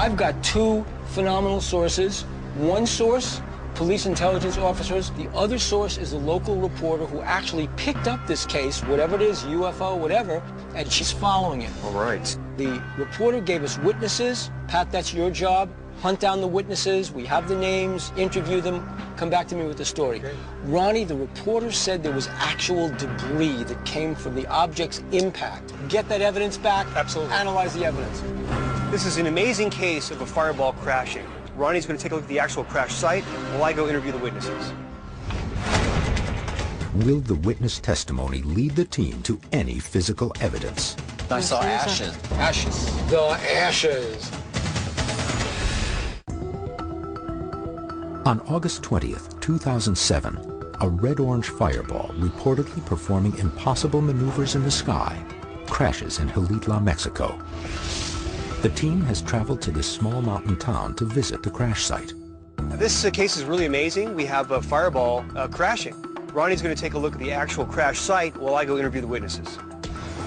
I've got two phenomenal sources. One source, police intelligence officers. The other source is a local reporter who actually picked up this case, whatever it is, UFO, whatever, and she's following it. All right. The reporter gave us witnesses. Pat, that's your job. Hunt down the witnesses. We have the names, interview them, come back to me with the story. Okay. Ronnie, the reporter said there was actual debris that came from the object's impact. Get that evidence back. Absolutely. Analyze the evidence. This is an amazing case of a fireball crashing. Ronnie's going to take a look at the actual crash site while I go interview the witnesses. Will the witness testimony lead the team to any physical evidence? I saw ashes. Ashes. The ashes. On August 20th, 2007, a red-orange fireball reportedly performing impossible maneuvers in the sky crashes in Jalitla, Mexico. The team has traveled to this small mountain town to visit the crash site. This case is really amazing. We have a fireball crashing. Ronnie's going to take a look at the actual crash site while I go interview the witnesses.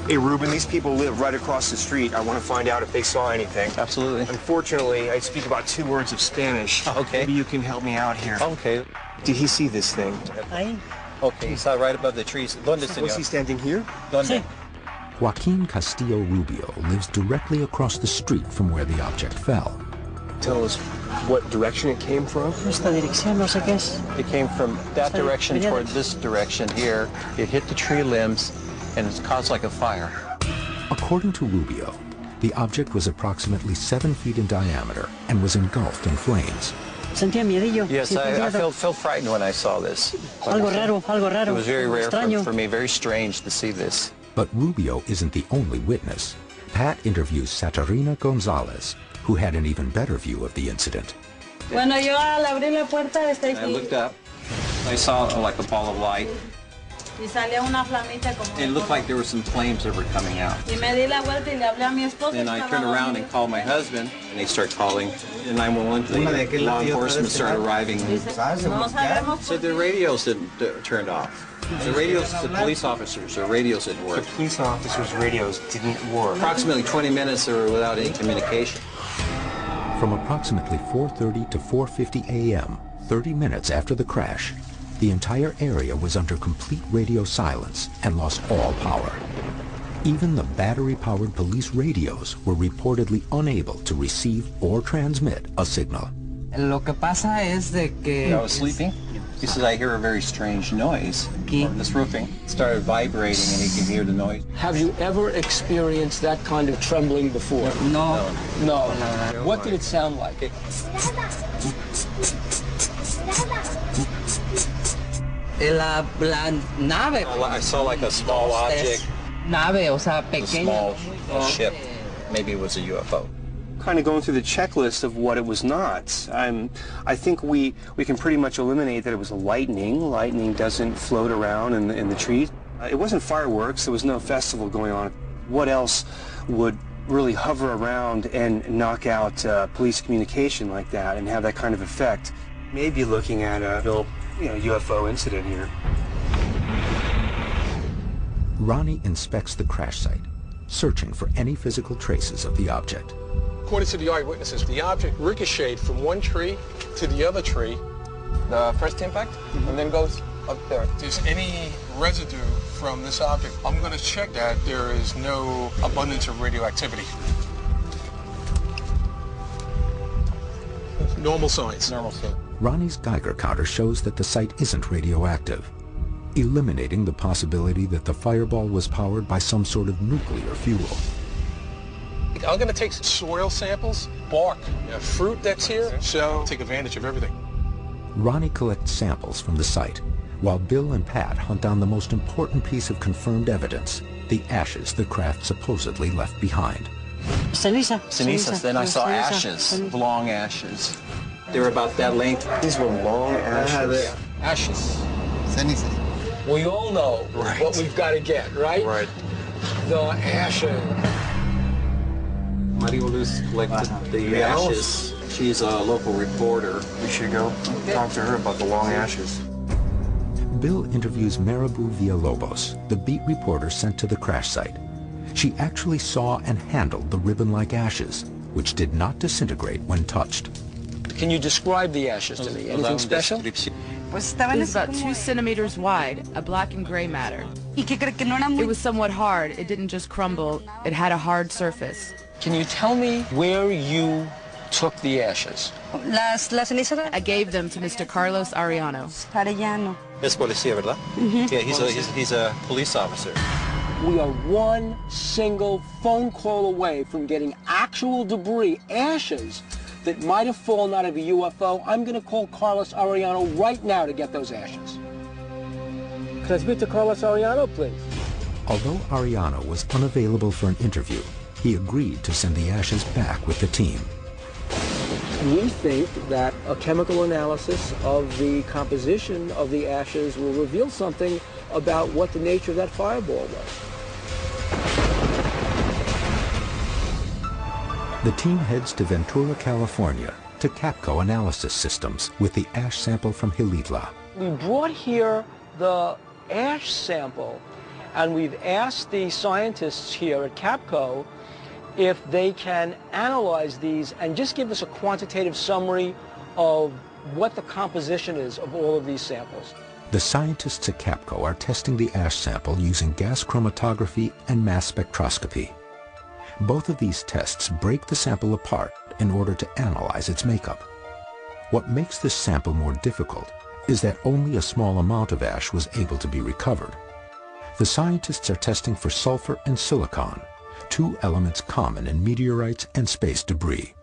Hey, Ruben, these people live right across the street. I want to find out if they saw anything. Absolutely. Unfortunately, I speak about 2 words of Spanish. Okay. Maybe you can help me out here. Okay. Did he see this thing? Ahí. Okay, he saw right above the trees. ¿Dónde, señor? Was he standing here? ¿Dónde? Sí. Joaquin Castillo Rubio lives directly across the street from where the object fell. Tell us what direction it came from. Esta dirección, no sé qué es. It came from that Sorry, direction venía toward de- this direction here. It hit the tree limbs, and it's caused like a fire. According to Rubio, the object was approximately 7 feet in diameter and was engulfed in flames. Sentía miedillo. Yes, Sí, I miedo. felt frightened when I saw this. Algo raro, algo raro. It was very rare Extraño. for me, very strange to see this. But Rubio isn't the only witness. Pat interviews Saturina Gonzalez, who had an even better view of the incident. Bueno, yo al abrir la puerta I looked up. I saw like a ball of light. y salía una flamita como. It looked like there were some flames that were coming out. Y me di la vuelta y le hablé a mi esposo. Then I estaba turned around dormido. and called my husband, and they start calling. And 911, the law enforcement started arriving. Dice, no sabemos Said por the qué. radios didn't turned off. The radios, the police officers, their radios didn't The work. police officers' radios didn't work. Approximately 20 minutes they were without any communication. From approximately 4:30 to 4:50 a.m., 30 minutes after the crash, the entire area was under complete radio silence and lost all power. Even the battery-powered police radios were reportedly unable to receive or transmit a signal. Lo que pasa es de que I was sleeping. He says, I hear a very strange noise on this roofing. It started vibrating and he can hear the noise. Have you ever experienced that kind of trembling before? no, No. What did it sound like? la nave. I saw like a small object, Nave, o sea, a pequeña. small ship. Maybe it was a UFO. Kind of going through the checklist of what it was not. I think we can pretty much eliminate that it was a lightning. Lightning doesn't float around in the trees. It wasn't fireworks. There was no festival going on. What else would really hover around and knock out police communication like that and have that kind of effect? Maybe looking at a real, UFO incident here. Ronnie inspects the crash site, searching for any physical traces of the object. According to the eyewitnesses, the object ricocheted from one tree to the other tree, the first impact, and then goes up there. If there's any residue from this object, I'm going to check that there is no abundance of radioactivity. Normal signs. Normal sign. Ronnie's Geiger counter shows that the site isn't radioactive, eliminating the possibility that the fireball was powered by some sort of nuclear fuel. I'm going to take soil samples, bark, fruit that's here, so take advantage of everything. Ronnie collects samples from the site, while Bill and Pat hunt down the most important piece of confirmed evidence, the ashes the craft supposedly left behind. Ceniza. Cenizas. Then I saw ceniza, ashes, ceniza. long ashes. They were about that length. These were long ashes. Ashes. We all know what we've got to get, right? Right. The ashes. Maria Luz collected the ashes. She's a local reporter. We should go talk to her about the long ashes. Bill interviews Maribou Villalobos, the beat reporter sent to the crash site. She actually saw and handled the ribbon-like ashes, which did not disintegrate when touched. Can you describe the ashes to me? Anything special? It was about 2 centimeters wide, a black and gray matter. It was somewhat hard. It didn't just crumble. It had a hard surface. Can you tell me where you took the ashes? I gave them to Mr. Carlos Arellano. Es policía, ¿verdad? Yeah, he's a police officer. We are one single phone call away from getting actual debris, ashes, that might have fallen out of a UFO. I'm going to call Carlos Arellano right now to get those ashes. Can I speak to Carlos Arellano, please? Although Arellano was unavailable for an interview, he agreed to send the ashes back with the team. We think that a chemical analysis of the composition of the ashes will reveal something about what the nature of that fireball was. The team heads to Ventura, California, to Capco Analysis Systems with the ash sample from Xilitla. We brought here the ash sample, and we've asked the scientists here at Capco if they can analyze these and just give us a quantitative summary of what the composition is of all of these samples. The scientists at Capco are testing the ash sample using gas chromatography and mass spectroscopy. Both of these tests break the sample apart in order to analyze its makeup. What makes this sample more difficult is that only a small amount of ash was able to be recovered. The scientists are testing for sulfur and silicon, two elements common in meteorites and space debris.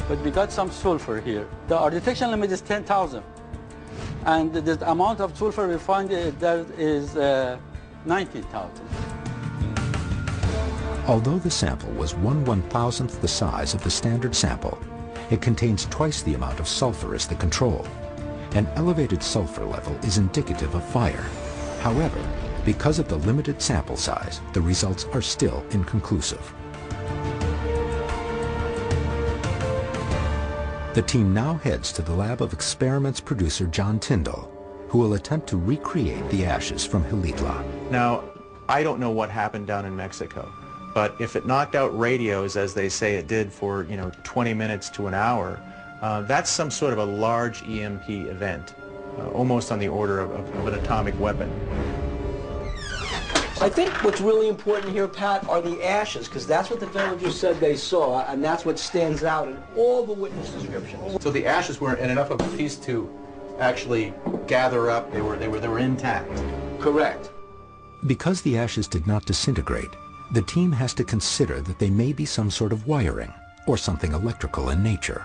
But we got some sulfur here. Our detection limit is 10,000. And the amount of sulfur we find there is 19,000. Although the sample was 1/1000th the size of the standard sample, it contains twice the amount of sulfur as the control. An elevated sulfur level is indicative of fire. However, because of the limited sample size, the results are still inconclusive. The team now heads to the lab of experiments producer John Tyndall, who will attempt to recreate the ashes from Xilitla. Now, I don't know what happened down in Mexico, but if it knocked out radios, as they say it did for 20 minutes to an hour, that's some sort of a large EMP event, almost on the order of an atomic weapon. I think what's really important here, Pat, are the ashes, because that's what the villagers said they saw, and that's what stands out in all the witness descriptions. So the ashes weren't in enough of a piece to actually gather up. They were intact. Correct. Because the ashes did not disintegrate, the team has to consider that they may be some sort of wiring or something electrical in nature.